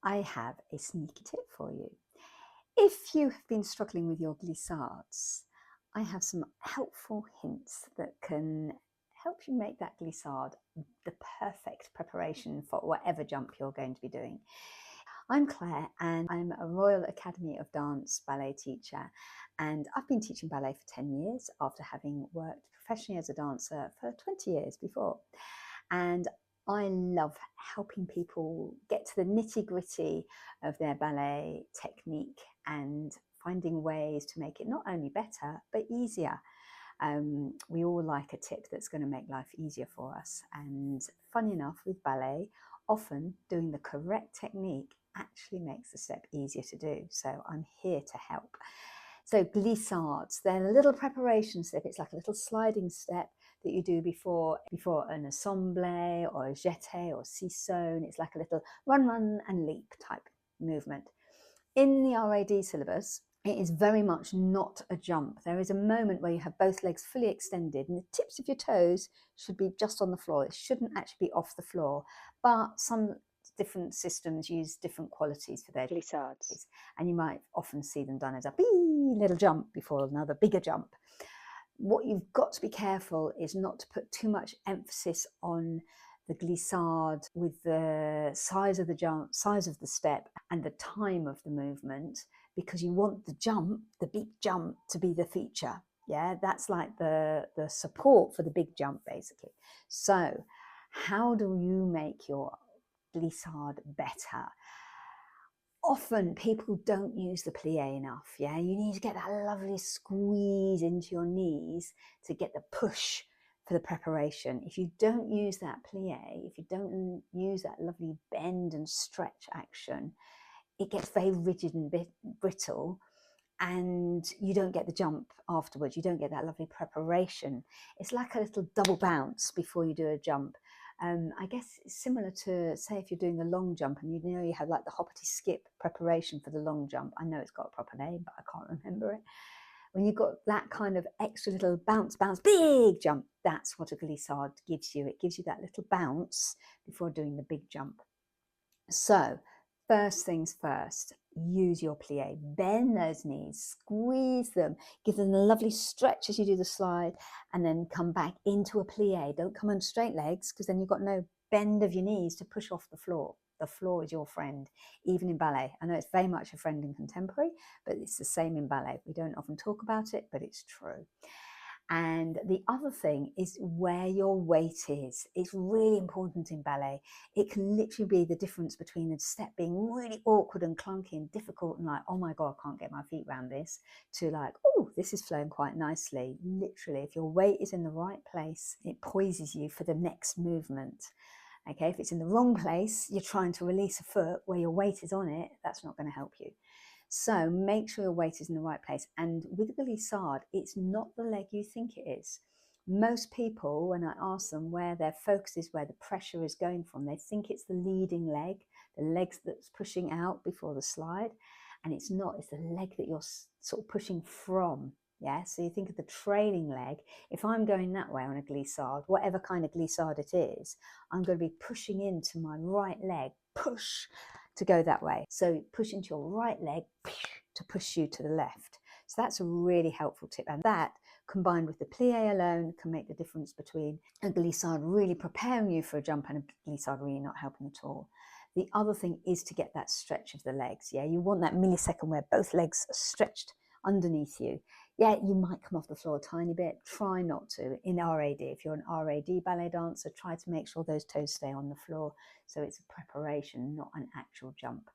I have a sneaky tip for you. If you have been struggling with your glissades, I have some helpful hints that can help you make that glissade the perfect preparation for whatever jump you're going to be doing. I'm Claire and I'm a Royal Academy of Dance ballet teacher, and I've been teaching ballet for 10 years after having worked professionally as a dancer for 20 years before. And I love helping people get to the nitty-gritty of their ballet technique and finding ways to make it not only better but easier. We all like a tip that's going to make life easier for us, and funny enough, with ballet, often doing the correct technique actually makes the step easier to do. So I'm here to help. So glissades, they're a little preparation step. It's like a little sliding step that you do before an ensemble or a jeté or ciseaux. It's like a little run and leap type movement. In the RAD syllabus, it is very much not a jump. There is a moment where you have both legs fully extended and the tips of your toes should be just on the floor. It shouldn't actually be off the floor, but some different systems use different qualities for their glissades, and you might often see them done as a wee little jump before another bigger jump. What you've got to be careful is not to put too much emphasis on the glissade with the size of the jump, size of the step, and the time of the movement, because you want the jump, the big jump, to be the feature. Yeah, that's like the support for the big jump, basically. So how do you make your glissade better? Often people don't use the plié enough. Yeah, you need to get that lovely squeeze into your knees to get the push for the preparation. If you don't use that plié, if you don't use that lovely bend and stretch action, it gets very rigid and brittle, and you don't get the jump afterwards. You don't get that lovely preparation. It's like a little double bounce before you do a jump. I guess it's similar to, say, if you're doing a long jump and you know you have like the hoppity skip preparation for the long jump. I know it's got a proper name, but I can't remember it. When you've got that kind of extra little bounce, big jump, that's what a glissade gives you. It gives you that little bounce before doing the big jump. So first things first, use your plié. Bend those knees, squeeze them, give them a lovely stretch as you do the slide, and then come back into a plié. Don't come on straight legs, because then you've got no bend of your knees to push off the floor. The floor is your friend, even in ballet. I know it's very much a friend in contemporary, but it's the same in ballet. We don't often talk about it, but it's true. And the other thing is where your weight is. It's really important in ballet. It can literally be the difference between a step being really awkward and clunky and difficult and like, oh my God, I can't get my feet around this, to like, oh, this is flowing quite nicely. Literally, if your weight is in the right place, it poises you for the next movement. Okay, if it's in the wrong place, you're trying to release a foot where your weight is on it, that's not going to help you. So make sure your weight is in the right place. And with the glissade, it's not the leg you think it is. Most people, when I ask them where their focus is, where the pressure is going from, they think it's the leading leg, the leg that's pushing out before the slide. And it's not, it's the leg that you're sort of pushing from. Yeah, so you think of the trailing leg. If I'm going that way on a glissade, whatever kind of glissade it is, I'm going to be pushing into my right leg, push, to go that way. So push into your right leg to push you to the left. So that's a really helpful tip. And that, combined with the plié alone, can make the difference between a glissade really preparing you for a jump and a glissade really not helping at all. The other thing is to get that stretch of the legs. Yeah, you want that millisecond where both legs are stretched underneath you. Yeah, you might come off the floor a tiny bit. Try not to. In RAD, if you're an RAD ballet dancer, try to make sure those toes stay on the floor. So it's a preparation, not an actual jump.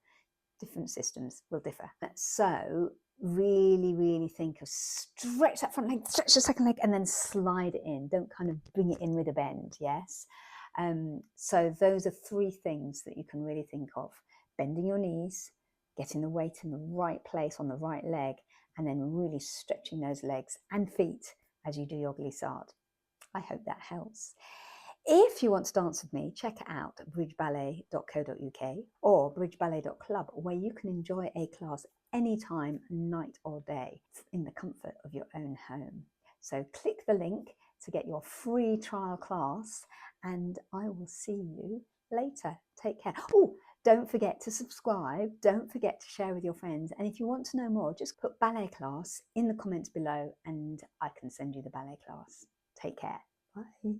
Different systems will differ. So really think of stretch that front leg, stretch the second leg, and then slide it in. Don't kind of bring it in with a bend. Yes. So those are three things that you can really think of: bending your knees, getting the weight in the right place on the right leg, and then really stretching those legs and feet as you do your glissade. I hope that helps. If you want to dance with me, check out bridgeballet.co.uk or bridgeballet.club, where you can enjoy a class anytime, night or day, in the comfort of your own home. So click the link to get your free trial class, and I will see you later. Take care. Oh, Don't forget to subscribe. Don't forget to share with your friends. And if you want to know more, just put ballet class in the comments below and I can send you the ballet class. Take care. Bye.